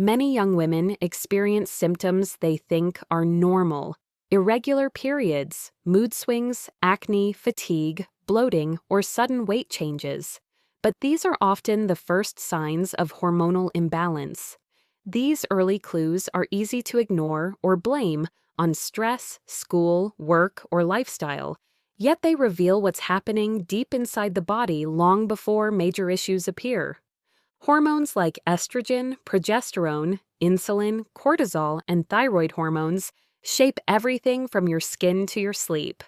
Many young women experience symptoms they think are normal: irregular periods, mood swings, acne, fatigue, bloating, or sudden weight changes. But these are often the first signs of hormonal imbalance. These early clues are easy to ignore or blame on stress, school, work, or lifestyle, yet they reveal what's happening deep inside the body long before major issues appear. Hormones like estrogen, progesterone, insulin, cortisol, and thyroid hormones shape everything from your skin to your sleep.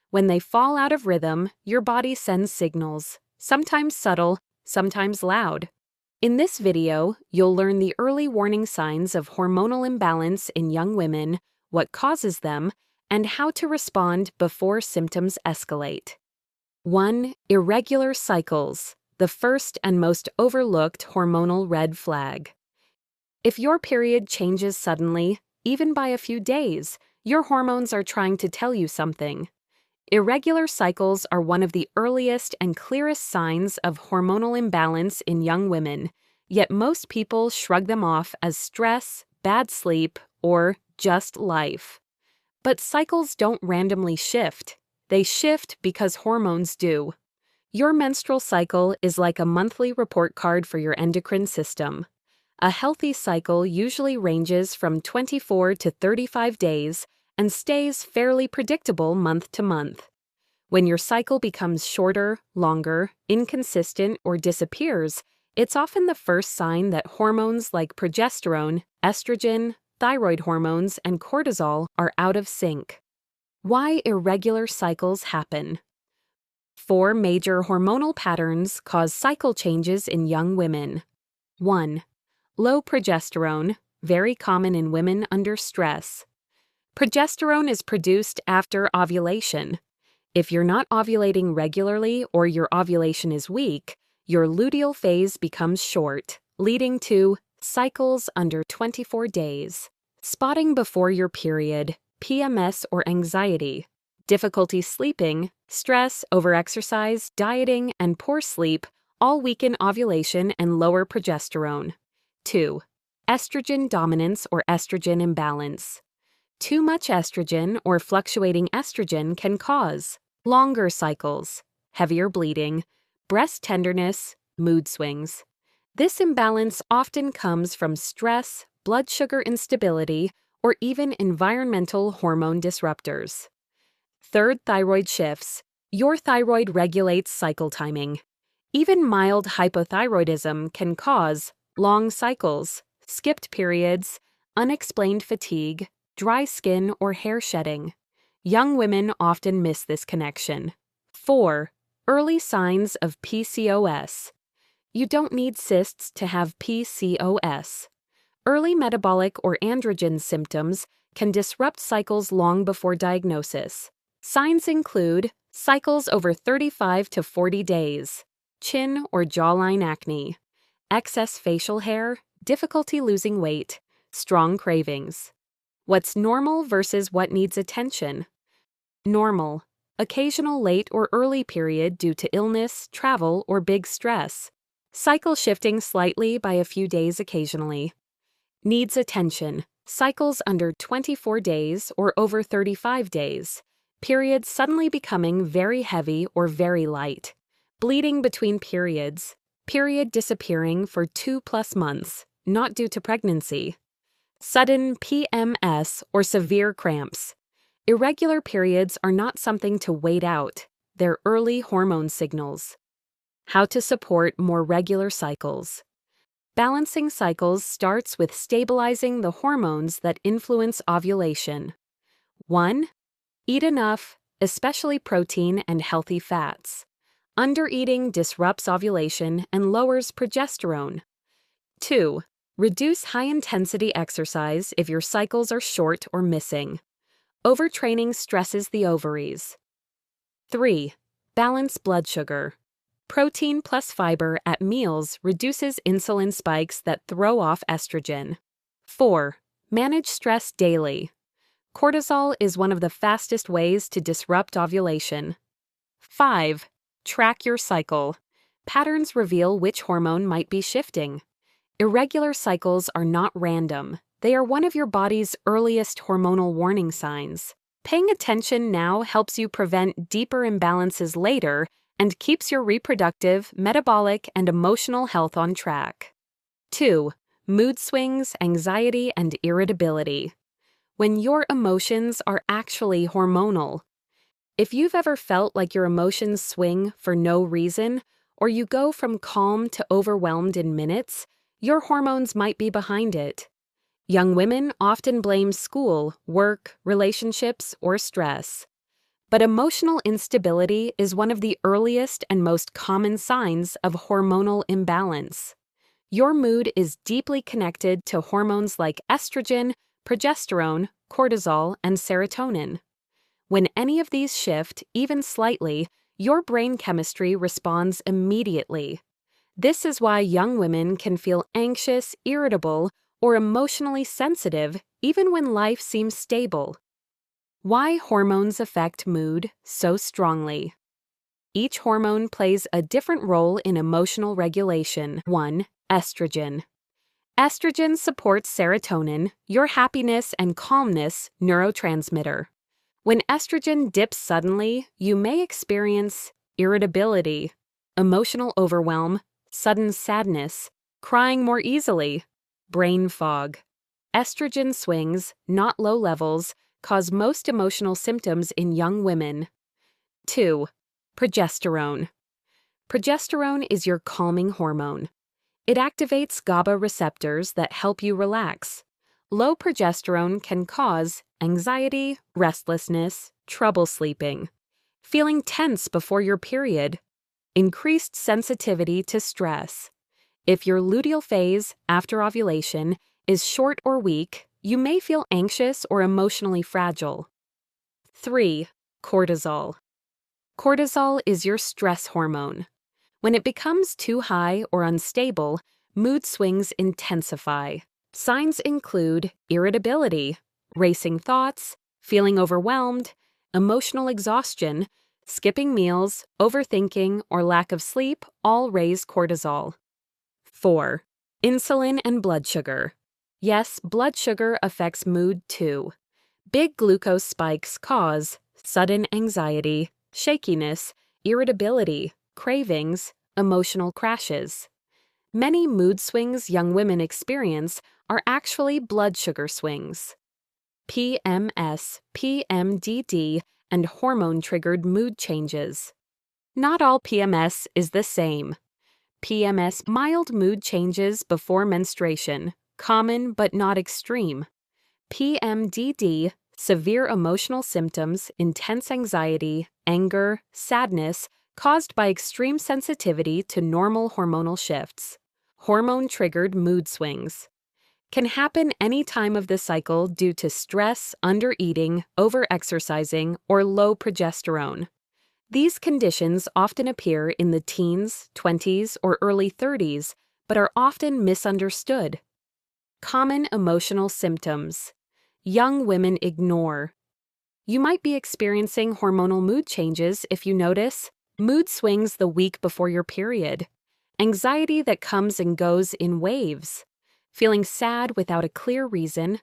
When they fall out of rhythm, your body sends signals, sometimes subtle, sometimes loud. In this video, you'll learn the early warning signs of hormonal imbalance in young women, what causes them, and how to respond before symptoms escalate. 1. Irregular cycles, the first and most overlooked hormonal red flag. If your period changes suddenly, even by a few days, your hormones are trying to tell you something. Irregular cycles are one of the earliest and clearest signs of hormonal imbalance in young women, yet most people shrug them off as stress, bad sleep, or just life. But cycles don't randomly shift. They shift because hormones do. Your menstrual cycle is like a monthly report card for your endocrine system. A healthy cycle usually ranges from 24 to 35 days and stays fairly predictable month to month. When your cycle becomes shorter, longer, inconsistent, or disappears, it's often the first sign that hormones like progesterone, estrogen, thyroid hormones, and cortisol are out of sync. Why irregular cycles happen. 4 major hormonal patterns cause cycle changes in young women. 1. Low progesterone, very common in women under stress. Progesterone is produced after ovulation. If you're not ovulating regularly or your ovulation is weak, your luteal phase becomes short, leading to cycles under 24 days. Spotting before your period, PMS or anxiety. Difficulty sleeping, stress, overexercise, dieting, and poor sleep all weaken ovulation and lower progesterone. 2. Estrogen dominance or estrogen imbalance. Too much estrogen or fluctuating estrogen can cause longer cycles, heavier bleeding, breast tenderness, mood swings. This imbalance often comes from stress, blood sugar instability, or even environmental hormone disruptors. 3. Thyroid shifts. Your thyroid regulates cycle timing. Even mild hypothyroidism can cause long cycles, skipped periods, unexplained fatigue, dry skin, or hair shedding. Young women often miss this connection. 4. Early signs of PCOS. You don't need cysts to have PCOS. Early metabolic or androgen symptoms can disrupt cycles long before diagnosis. Signs include cycles over 35 to 40 days, chin or jawline acne, excess facial hair, difficulty losing weight, strong cravings. What's normal versus what needs attention? Normal. Occasional late or early period due to illness, travel, or big stress. Cycle shifting slightly by a few days occasionally. Needs attention. Cycles under 24 days or over 35 days. Periods suddenly becoming very heavy or very light. Bleeding between periods. Period disappearing for 2+ months, not due to pregnancy. Sudden PMS or severe cramps. Irregular periods are not something to wait out. They're early hormone signals. How to support more regular cycles. Balancing cycles starts with stabilizing the hormones that influence ovulation. 1. Eat enough, especially protein and healthy fats. Undereating disrupts ovulation and lowers progesterone. 2. Reduce high-intensity exercise if your cycles are short or missing. Overtraining stresses the ovaries. 3. Balance blood sugar. Protein plus fiber at meals reduces insulin spikes that throw off estrogen. 4. Manage stress daily. Cortisol is one of the fastest ways to disrupt ovulation. 5. Track your cycle. Patterns reveal which hormone might be shifting. Irregular cycles are not random. They are one of your body's earliest hormonal warning signs. Paying attention now helps you prevent deeper imbalances later and keeps your reproductive, metabolic, and emotional health on track. 2. Mood swings, anxiety, and irritability. When your emotions are actually hormonal. If you've ever felt like your emotions swing for no reason, or you go from calm to overwhelmed in minutes, your hormones might be behind it. Young women often blame school, work, relationships, or stress. But emotional instability is one of the earliest and most common signs of hormonal imbalance. Your mood is deeply connected to hormones like estrogen, progesterone, cortisol, and serotonin. When any of these shift, even slightly, your brain chemistry responds immediately. This is why young women can feel anxious, irritable, or emotionally sensitive even when life seems stable. Why hormones affect mood so strongly. Each hormone plays a different role in emotional regulation. 1. Estrogen. Estrogen supports serotonin, your happiness and calmness neurotransmitter. When estrogen dips suddenly, you may experience irritability, emotional overwhelm, sudden sadness, crying more easily, brain fog. Estrogen swings, not low levels, cause most emotional symptoms in young women. 2. Progesterone. Progesterone is your calming hormone. It activates GABA receptors that help you relax. Low progesterone can cause anxiety, restlessness, trouble sleeping, feeling tense before your period, increased sensitivity to stress. If your luteal phase, after ovulation, is short or weak, you may feel anxious or emotionally fragile. 3. Cortisol. Cortisol is your stress hormone. When it becomes too high or unstable, mood swings intensify. Signs include irritability, racing thoughts, feeling overwhelmed, emotional exhaustion, skipping meals, overthinking, or lack of sleep all raise cortisol. 4. Insulin and blood sugar. Yes, blood sugar affects mood too. Big glucose spikes cause sudden anxiety, shakiness, irritability, cravings, emotional crashes. Many mood swings young women experience are actually blood sugar swings. PMS, PMDD, and hormone-triggered mood changes. Not all PMS is the same. PMS, mild mood changes before menstruation, common but not extreme. PMDD, severe emotional symptoms, intense anxiety, anger, sadness, caused by extreme sensitivity to normal hormonal shifts. Hormone-triggered mood swings. Can happen any time of the cycle due to stress, undereating, overexercising, or low progesterone. These conditions often appear in the teens, 20s, or early 30s, but are often misunderstood. Common emotional symptoms. Young women ignore. You might be experiencing hormonal mood changes if you notice mood swings the week before your period, anxiety that comes and goes in waves, feeling sad without a clear reason,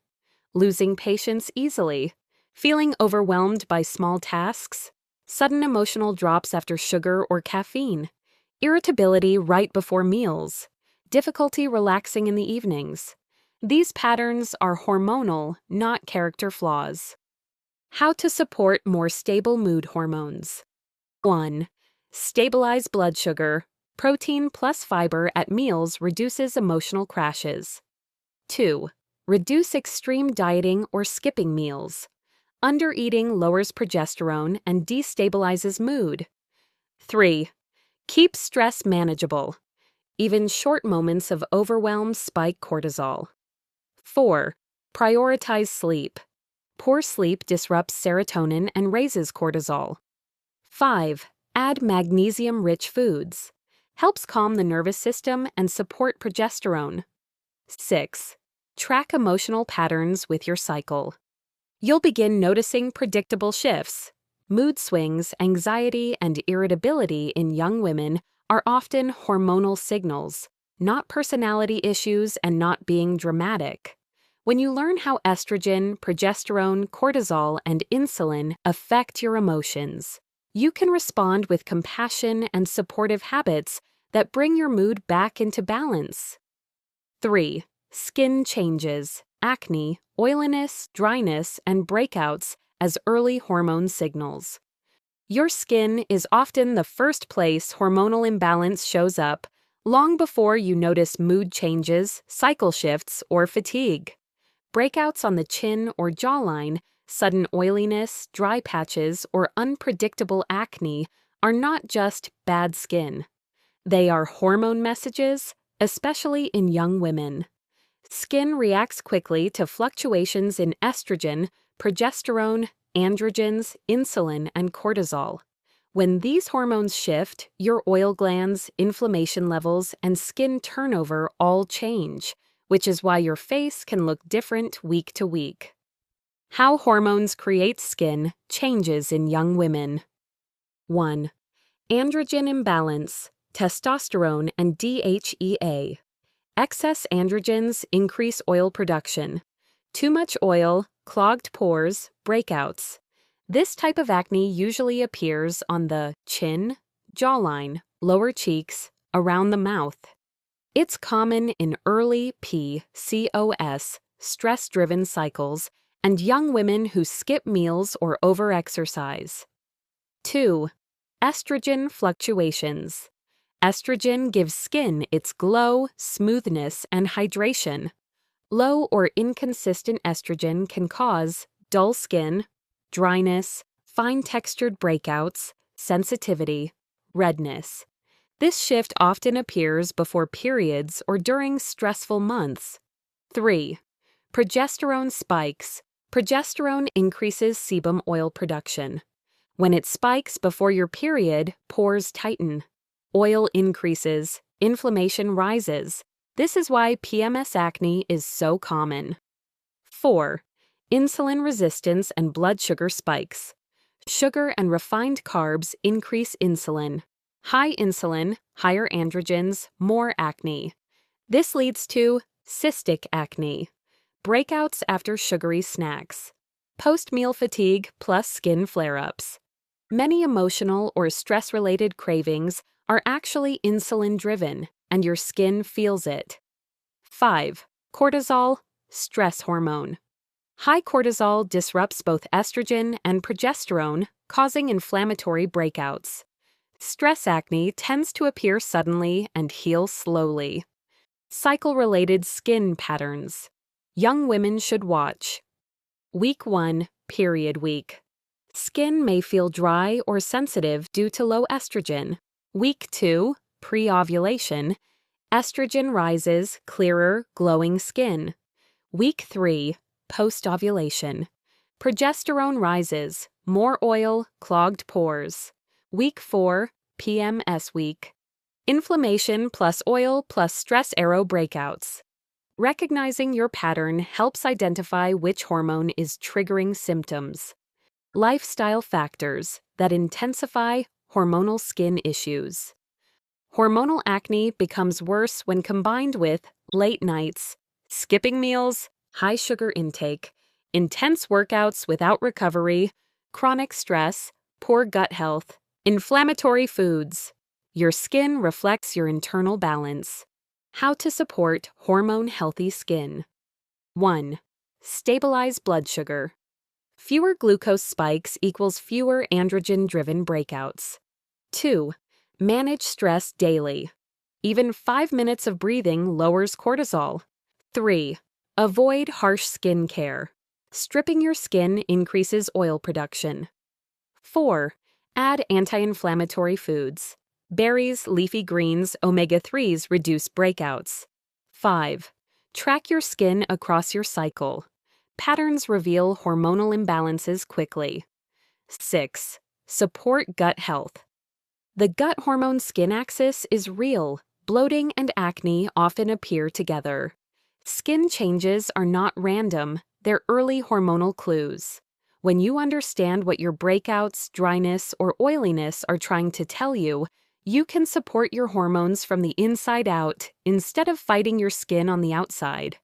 losing patience easily, feeling overwhelmed by small tasks, sudden emotional drops after sugar or caffeine, irritability right before meals, difficulty relaxing in the evenings. These patterns are hormonal, not character flaws. How to support more stable mood hormones. 1. Stabilize blood sugar. Protein plus fiber at meals reduces emotional crashes. 2. Reduce extreme dieting or skipping meals. Undereating lowers progesterone and destabilizes mood. 3. Keep stress manageable. Even short moments of overwhelm spike cortisol. 4. Prioritize sleep. Poor sleep disrupts serotonin and raises cortisol. 5. Add magnesium-rich foods. Helps calm the nervous system and support progesterone. 6. Track emotional patterns with your cycle. You'll begin noticing predictable shifts. Mood swings, anxiety, and irritability in young women are often hormonal signals. not personality issues and not being dramatic. When you learn how estrogen, progesterone, cortisol, and insulin affect your emotions, you can respond with compassion and supportive habits that bring your mood back into balance. 3. Skin changes, acne, oiliness, dryness, and breakouts as early hormone signals. Your skin is often the first place hormonal imbalance shows up, long before you notice mood changes, cycle shifts, or fatigue. Breakouts on the chin or jawline, sudden oiliness, dry patches, or unpredictable acne are not just bad skin. They are hormone messages, especially in young women. Skin reacts quickly to fluctuations in estrogen, progesterone, androgens, insulin, and cortisol. When these hormones shift, your oil glands, inflammation levels, and skin turnover all change, which is why your face can look different week to week. How hormones create skin changes in young women. 1. Androgen imbalance, testosterone and DHEA. Excess androgens increase oil production. Too much oil, clogged pores, breakouts. This type of acne usually appears on the chin, jawline, lower cheeks, around the mouth. It's common in early PCOS, stress-driven cycles, and young women who skip meals or overexercise. 2. Estrogen fluctuations. Estrogen gives skin its glow, smoothness, and hydration. Low or inconsistent estrogen can cause dull skin, dryness, fine-textured breakouts, sensitivity, redness. This shift often appears before periods or during stressful months. 3. Progesterone spikes. Progesterone increases sebum oil production. When it spikes before your period, pores tighten. Oil increases, inflammation rises. This is why PMS acne is so common. 4. Insulin resistance and blood sugar spikes. Sugar and refined carbs increase insulin. High insulin, higher androgens, more acne. This leads to cystic acne, breakouts after sugary snacks, post-meal fatigue plus skin flare-ups. Many emotional or stress-related cravings are actually insulin-driven, and your skin feels it. 5. Cortisol, stress hormone. High cortisol disrupts both estrogen and progesterone, causing inflammatory breakouts. Stress acne tends to appear suddenly and heal slowly. Cycle-related skin patterns. Young women should watch. Week 1, period week. Skin may feel dry or sensitive due to low estrogen. Week 2, pre-ovulation. Estrogen rises, clearer, glowing skin. Week 3, post-ovulation. Progesterone rises, more oil, clogged pores. Week 4, PMS week. Inflammation plus oil plus stress arrow breakouts. Recognizing your pattern helps identify which hormone is triggering symptoms. Lifestyle factors that intensify hormonal skin issues. Hormonal acne becomes worse when combined with late nights, skipping meals, high sugar intake, intense workouts without recovery, chronic stress, poor gut health, inflammatory foods. Your skin reflects your internal balance. How to support hormone-healthy skin. 1. Stabilize blood sugar. Fewer glucose spikes equals fewer androgen-driven breakouts. 2. Manage stress daily. Even 5 minutes of breathing lowers cortisol. 3. Avoid harsh skin care. Stripping your skin increases oil production. 4. Add anti-inflammatory foods. Berries, leafy greens, omega-3s reduce breakouts. 5. Track your skin across your cycle. Patterns reveal hormonal imbalances quickly. 6. Support gut health. The gut hormone-skin axis is real. Bloating and acne often appear together. Skin changes are not random, they're early hormonal clues. When you understand what your breakouts, dryness, or oiliness are trying to tell you, you can support your hormones from the inside out instead of fighting your skin on the outside.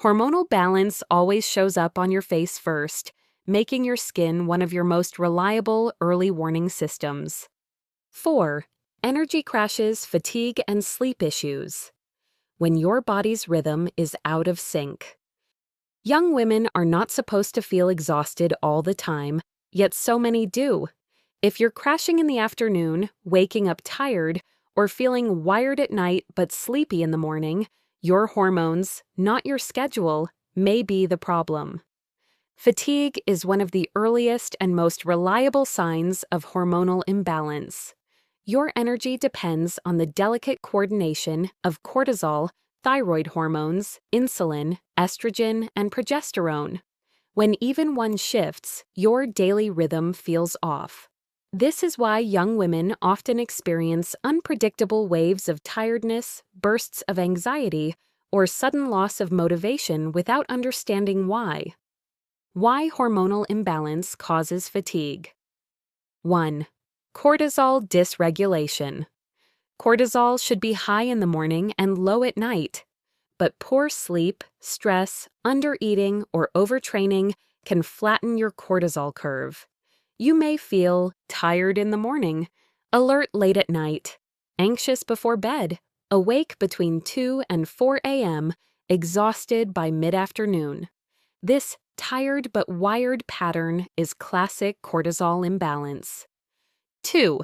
Hormonal balance always shows up on your face first, making your skin one of your most reliable early warning systems. 4. Energy crashes, fatigue, and sleep issues. When your body's rhythm is out of sync. Young women are not supposed to feel exhausted all the time, yet so many do. If you're crashing in the afternoon, waking up tired, or feeling wired at night but sleepy in the morning, your hormones, not your schedule, may be the problem. Fatigue is one of the earliest and most reliable signs of hormonal imbalance. Your energy depends on the delicate coordination of cortisol, thyroid hormones, insulin, estrogen, and progesterone. When even one shifts, your daily rhythm feels off. This is why young women often experience unpredictable waves of tiredness, bursts of anxiety, or sudden loss of motivation without understanding why. Why hormonal imbalance causes fatigue. 1. Cortisol dysregulation. Cortisol should be high in the morning and low at night, but poor sleep, stress, undereating, or overtraining can flatten your cortisol curve. You may feel tired in the morning, alert late at night, anxious before bed, awake between 2 and 4 a.m., exhausted by mid-afternoon. This tired but wired pattern is classic cortisol imbalance. 2.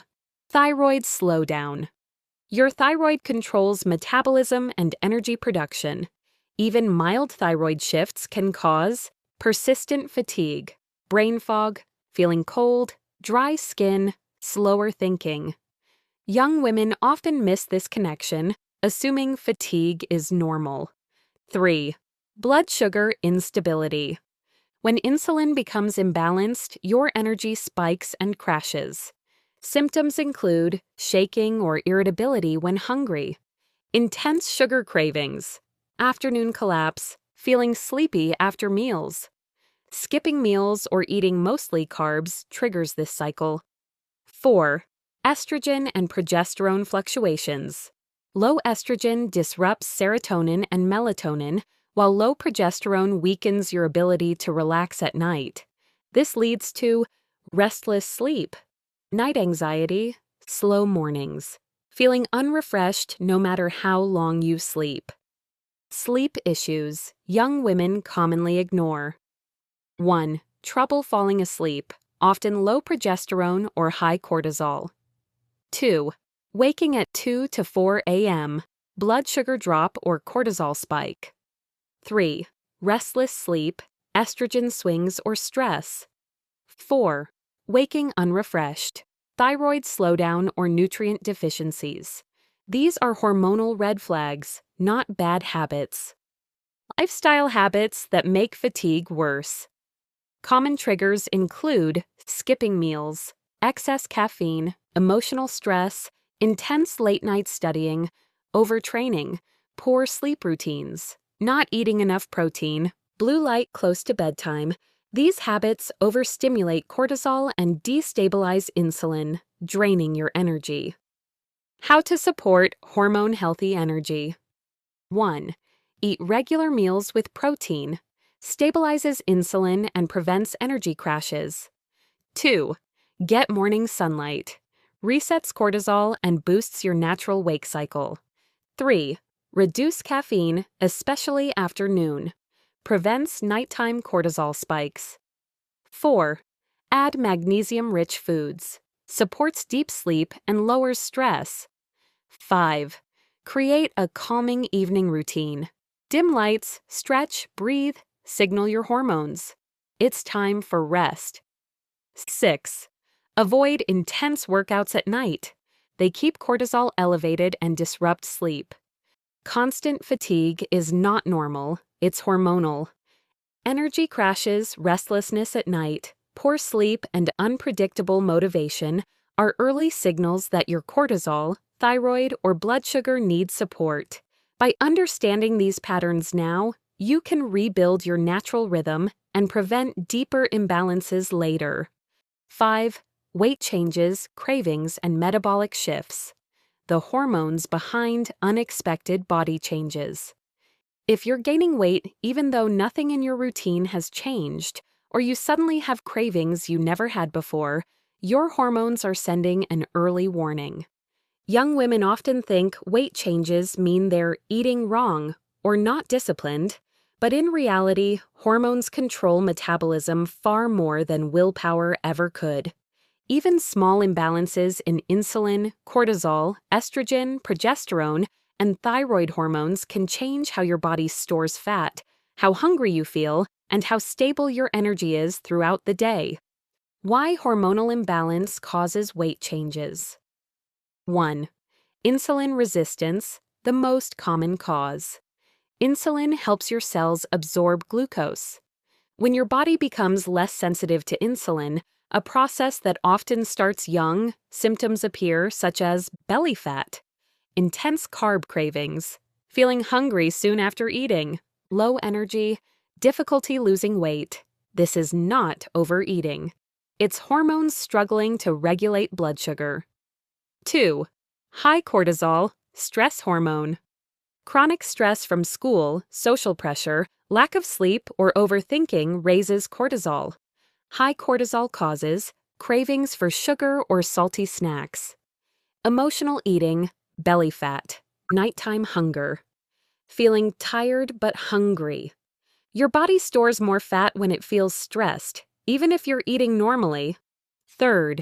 Thyroid slowdown. Your thyroid controls metabolism and energy production. Even mild thyroid shifts can cause persistent fatigue, brain fog, feeling cold, dry skin, slower thinking. Young women often miss this connection, assuming fatigue is normal. 3. Blood sugar instability. When insulin becomes imbalanced, your energy spikes and crashes. Symptoms include shaking or irritability when hungry, intense sugar cravings, afternoon collapse, feeling sleepy after meals. Skipping meals or eating mostly carbs triggers this cycle. 4. Estrogen and progesterone fluctuations. Low estrogen disrupts serotonin and melatonin, while low progesterone weakens your ability to relax at night. This leads to restless sleep, night anxiety, slow mornings, feeling unrefreshed no matter how long you sleep. Sleep issues young women commonly ignore. 1. Trouble falling asleep, often low progesterone or high cortisol. 2. Waking at 2 to 4 a.m., blood sugar drop or cortisol spike. 3. Restless sleep, estrogen swings or stress. 4. Waking unrefreshed, thyroid slowdown or nutrient deficiencies. These are hormonal red flags, not bad habits. Lifestyle habits that make fatigue worse. Common triggers include skipping meals, excess caffeine, emotional stress, intense late-night studying, overtraining, poor sleep routines, not eating enough protein, blue light close to bedtime. These habits overstimulate cortisol and destabilize insulin, draining your energy. How to support hormone-healthy energy. 1. Eat regular meals with protein. Stabilizes insulin and prevents energy crashes. 2. Get morning sunlight. Resets cortisol and boosts your natural wake cycle. 3. Reduce caffeine, especially after noon. Prevents nighttime cortisol spikes. 4. Add magnesium-rich foods. Supports deep sleep and lowers stress. 5. Create a calming evening routine. Dim lights, stretch, breathe, signal your hormones. It's time for rest. 6. Avoid intense workouts at night. They keep cortisol elevated and disrupt sleep. Constant fatigue is not normal, it's hormonal. Energy crashes, restlessness at night, poor sleep, and unpredictable motivation are early signals that your cortisol, thyroid, or blood sugar need support. By understanding these patterns now, you can rebuild your natural rhythm and prevent deeper imbalances later. 5. Weight changes, cravings, and metabolic shifts. the hormones behind unexpected body changes. If you're gaining weight even though nothing in your routine has changed, or you suddenly have cravings you never had before, your hormones are sending an early warning. Young women often think weight changes mean they're eating wrong or not disciplined, but in reality, hormones control metabolism far more than willpower ever could. Even small imbalances in insulin, cortisol, estrogen, progesterone, and thyroid hormones can change how your body stores fat, how hungry you feel, and how stable your energy is throughout the day. Why hormonal imbalance causes weight changes. 1. Insulin resistance, the most common cause. Insulin helps your cells absorb glucose. When your body becomes less sensitive to insulin, a process that often starts young, symptoms appear such as belly fat, intense carb cravings, feeling hungry soon after eating, low energy, difficulty losing weight. This is not overeating. It's hormones struggling to regulate blood sugar. 2. High cortisol, stress hormone. Chronic stress from school, social pressure, lack of sleep, or overthinking raises cortisol. High cortisol causes cravings for sugar or salty snacks. Emotional eating, belly fat, nighttime hunger. Feeling tired but hungry. Your body stores more fat when it feels stressed, even if you're eating normally. 3.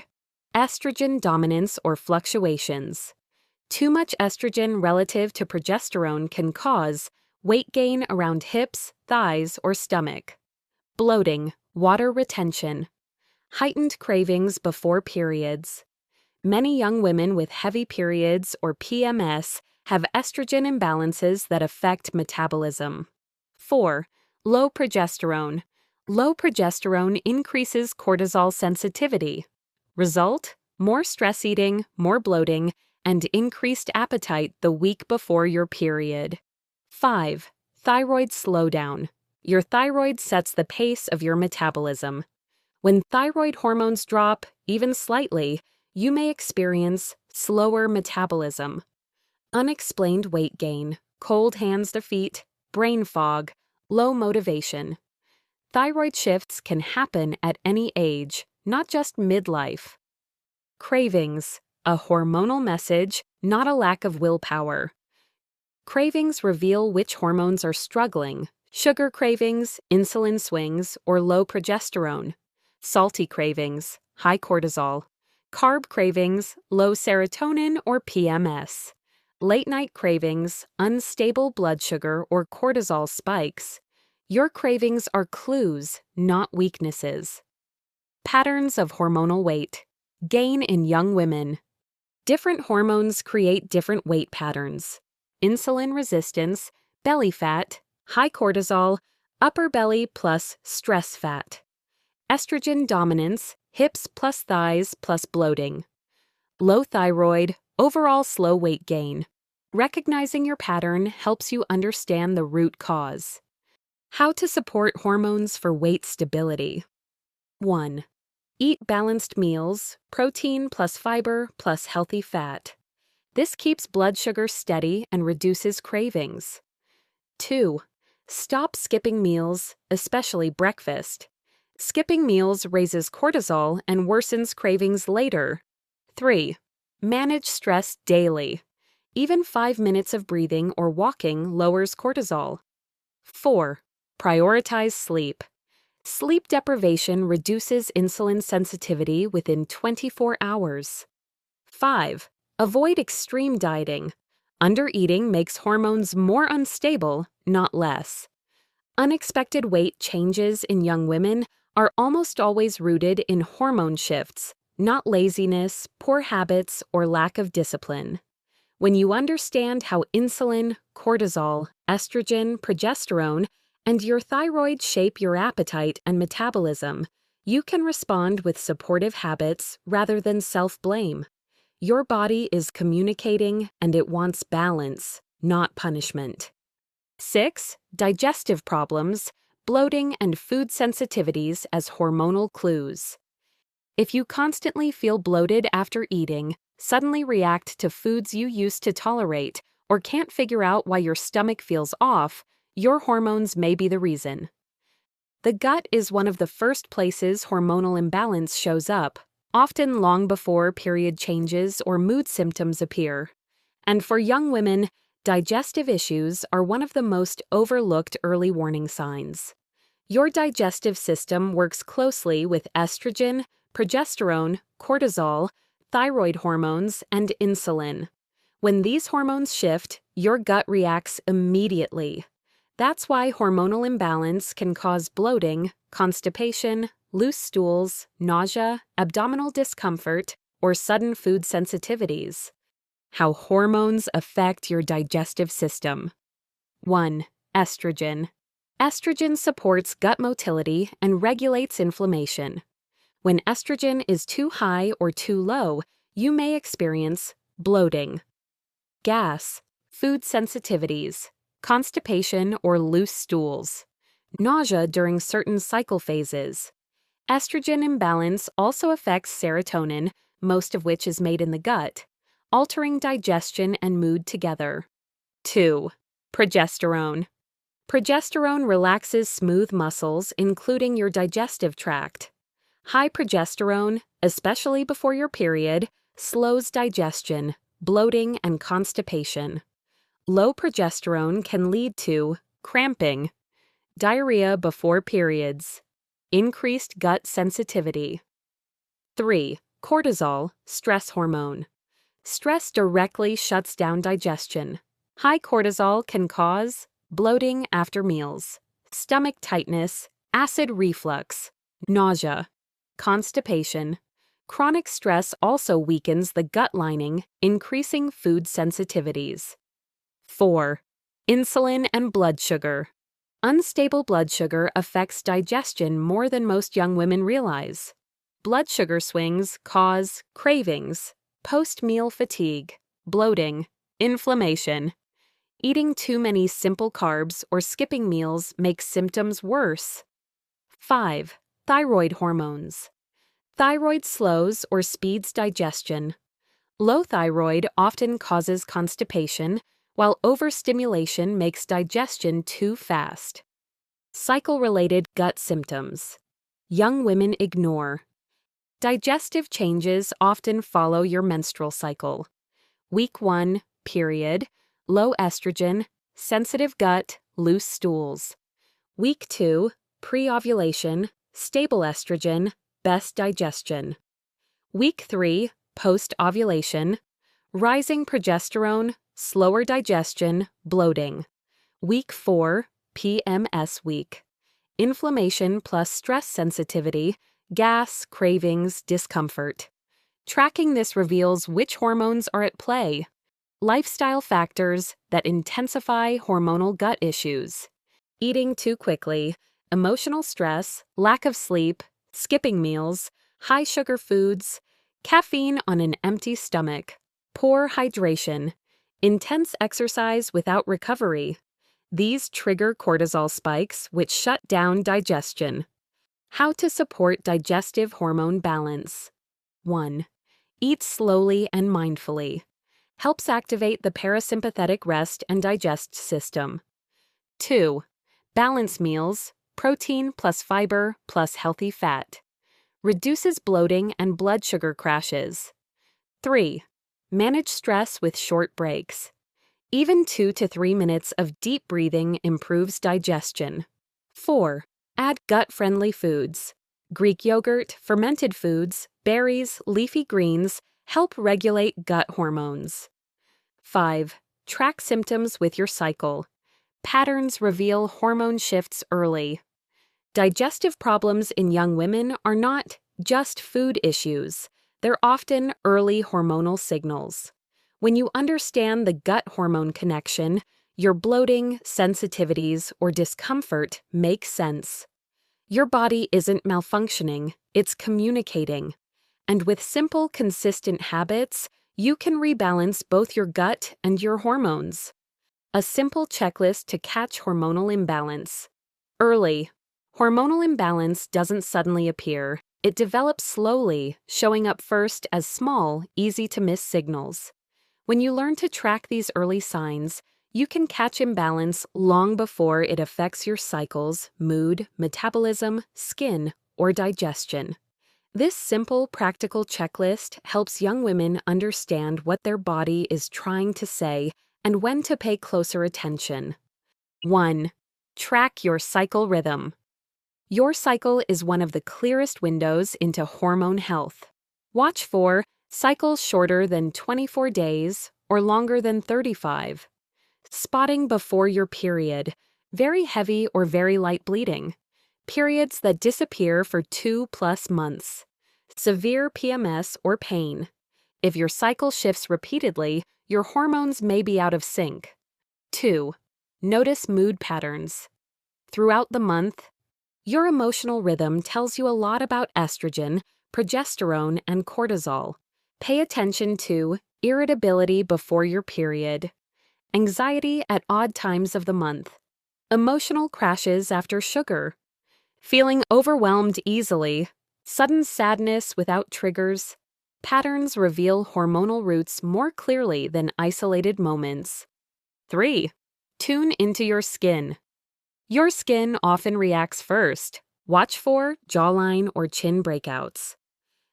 Estrogen dominance or fluctuations. Too much estrogen relative to progesterone can cause weight gain around hips, thighs, or stomach. Bloating, water retention. Heightened cravings before periods. Many young women with heavy periods or PMS have estrogen imbalances that affect metabolism. 4. Low progesterone. Low progesterone increases cortisol sensitivity. Result: more stress eating, more bloating, and increased appetite the week before your period. 5. Thyroid slowdown. Your thyroid sets the pace of your metabolism. When thyroid hormones drop, even slightly, you may experience slower metabolism. Unexplained weight gain, cold hands to feet, brain fog, low motivation. Thyroid shifts can happen at any age, not just midlife. Cravings, a hormonal message, not a lack of willpower. Cravings reveal which hormones are struggling: sugar cravings, insulin swings, or low progesterone. Salty cravings, high cortisol. Carb cravings, low serotonin or PMS. Late-night cravings, unstable blood sugar or cortisol spikes. Your cravings are clues, not weaknesses. Patterns of hormonal weight. Gain in young women. Different hormones create different weight patterns. Insulin resistance, belly fat, high cortisol, upper belly plus stress fat. Estrogen dominance, hips plus thighs plus bloating. Low thyroid, overall slow weight gain. Recognizing your pattern helps you understand the root cause. How to support hormones for weight stability. 1. Eat balanced meals, protein plus fiber plus healthy fat. This keeps blood sugar steady and reduces cravings. 2. Stop skipping meals, especially breakfast. Skipping meals raises cortisol and worsens cravings later. 3. Manage stress daily. Even 5 minutes of breathing or walking lowers cortisol. 4. Prioritize sleep. Sleep deprivation reduces insulin sensitivity within 24 hours. 5. Avoid extreme dieting. Undereating makes hormones more unstable, not less. Unexpected weight changes in young women are almost always rooted in hormone shifts, not laziness, poor habits, or lack of discipline. When you understand how insulin, cortisol, estrogen, progesterone, and your thyroid shape your appetite and metabolism, you can respond with supportive habits rather than self-blame. Your body is communicating and it wants balance, not punishment. 6. Digestive problems, bloating, and food sensitivities as hormonal clues. If you constantly feel bloated after eating, suddenly react to foods you used to tolerate, or can't figure out why your stomach feels off, your hormones may be the reason. The gut is one of the first places hormonal imbalance shows up, often long before period changes or mood symptoms appear. And for young women, digestive issues are one of the most overlooked early warning signs. Your digestive system works closely with estrogen, progesterone, cortisol, thyroid hormones, and insulin. When these hormones shift, your gut reacts immediately. That's why hormonal imbalance can cause bloating, constipation, loose stools, nausea, abdominal discomfort, or sudden food sensitivities. How hormones affect your digestive system. 1. Estrogen. Estrogen supports gut motility and regulates inflammation. When estrogen is too high or too low, you may experience bloating, gas, food sensitivities, constipation or loose stools, nausea during certain cycle phases. Estrogen imbalance also affects serotonin, most of which is made in the gut, altering digestion and mood together. 2. Progesterone. Progesterone relaxes smooth muscles, including your digestive tract. High progesterone, especially before your period, slows digestion, bloating, and constipation. Low progesterone can lead to cramping, diarrhea before periods, increased gut sensitivity. 3. Cortisol, stress hormone. Stress directly shuts down digestion. High cortisol can cause bloating after meals, stomach tightness, acid reflux, nausea, constipation. Chronic stress also weakens the gut lining, increasing food sensitivities. 4. Insulin and blood sugar. Unstable blood sugar affects digestion more than most young women realize. Blood sugar swings cause cravings, post-meal fatigue, bloating, inflammation. Eating too many simple carbs or skipping meals makes symptoms worse. 5. Thyroid hormones. Thyroid slows or speeds digestion. Low thyroid often causes constipation, while overstimulation makes digestion too fast. Cycle-related gut symptoms. Young women ignore. Digestive changes often follow your menstrual cycle. Week 1, period, low estrogen, sensitive gut, loose stools. Week 2, pre-ovulation, stable estrogen, best digestion. Week 3, post-ovulation, rising progesterone, slower digestion, bloating. Week 4, PMS week, inflammation plus stress sensitivity, gas, cravings, discomfort. Tracking this reveals which hormones are at play. Lifestyle factors that intensify hormonal gut issues. Eating too quickly, emotional stress, lack of sleep, skipping meals, high sugar foods, caffeine on an empty stomach, poor hydration, intense exercise without recovery. These trigger cortisol spikes, which shut down digestion. How to support digestive hormone balance. 1. Eat slowly and mindfully. Helps activate the parasympathetic rest and digest system. 2. Balance meals, protein plus fiber plus healthy fat. Reduces bloating and blood sugar crashes. 3. Manage stress with short breaks. Even 2 to 3 minutes of deep breathing improves digestion. 4. Add gut-friendly foods. Greek yogurt, fermented foods, berries, leafy greens help regulate gut hormones. 5. Track symptoms with your cycle. Patterns reveal hormone shifts early. Digestive problems in young women are not just food issues. They're often early hormonal signals. When you understand the gut hormone connection, your bloating, sensitivities, or discomfort make sense. Your body isn't malfunctioning, it's communicating. And with simple, consistent habits, you can rebalance both your gut and your hormones. A simple checklist to catch hormonal imbalance. Early. Hormonal imbalance doesn't suddenly appear. It develops slowly, showing up first as small, easy-to-miss signals. When you learn to track these early signs, you can catch imbalance long before it affects your cycles, mood, metabolism, skin, or digestion. This simple, practical checklist helps young women understand what their body is trying to say and when to pay closer attention. 1. Track your cycle rhythm. Your cycle is one of the clearest windows into hormone health. Watch for cycles shorter than 24 days or longer than 35. Spotting before your period, very heavy or very light bleeding. Periods that disappear for 2+ months. Severe PMS or pain. If your cycle shifts repeatedly, your hormones may be out of sync. 2. Notice mood patterns. Throughout the month, your emotional rhythm tells you a lot about estrogen, progesterone, and cortisol. Pay attention to irritability before your period, anxiety at odd times of the month, emotional crashes after sugar, feeling overwhelmed easily, sudden sadness without triggers. Patterns reveal hormonal roots more clearly than isolated moments. 3. Tune into your skin. Your skin often reacts first. Watch for jawline or chin breakouts,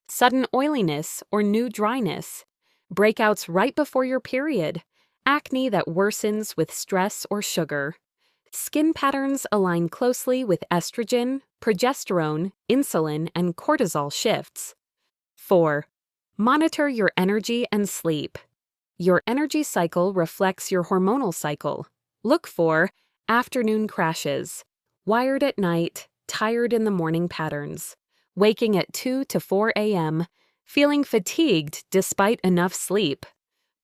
sudden oiliness or new dryness, breakouts right before your period, acne that worsens with stress or sugar. Skin patterns align closely with estrogen, progesterone, insulin, and cortisol shifts. 4. Monitor your energy and sleep. Your energy cycle reflects your hormonal cycle. Look for afternoon crashes, wired at night, tired in the morning patterns, waking at 2 to 4 a.m., feeling fatigued despite enough sleep,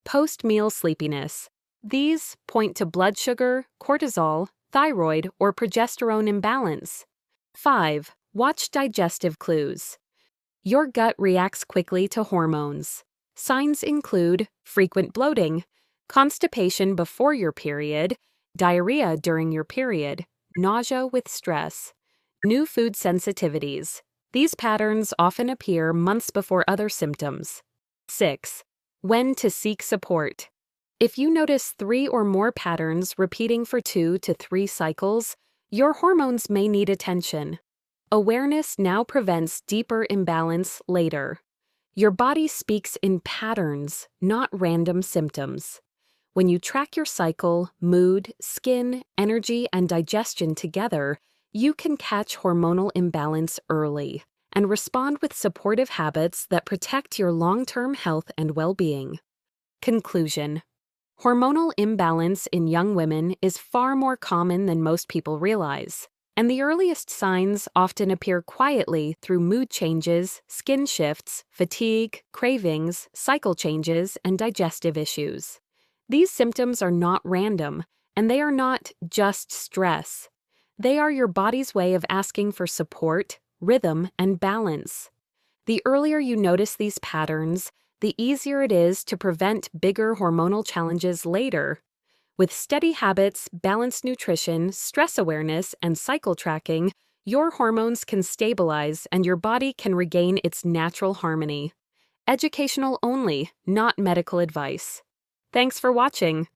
post-meal sleepiness. These point to blood sugar, cortisol, thyroid, or progesterone imbalance. 5. Watch digestive clues. Your gut reacts quickly to hormones. Signs include frequent bloating, constipation before your period, diarrhea during your period, nausea with stress, new food sensitivities. These patterns often appear months before other symptoms. 6. When to seek support. If you notice 3 or more patterns repeating for 2 to 3 cycles, your hormones may need attention. Awareness now prevents deeper imbalance later. Your body speaks in patterns, not random symptoms. When you track your cycle, mood, skin, energy, and digestion together, you can catch hormonal imbalance early and respond with supportive habits that protect your long-term health and well-being. Conclusion. Hormonal imbalance in young women is far more common than most people realize, and the earliest signs often appear quietly through mood changes, skin shifts, fatigue, cravings, cycle changes, and digestive issues. These symptoms are not random, and they are not just stress. They are your body's way of asking for support, rhythm, and balance. The earlier you notice these patterns, the easier it is to prevent bigger hormonal challenges later. With steady habits, balanced nutrition, stress awareness, and cycle tracking, your hormones can stabilize and your body can regain its natural harmony. Educational only, not medical advice. Thanks for watching.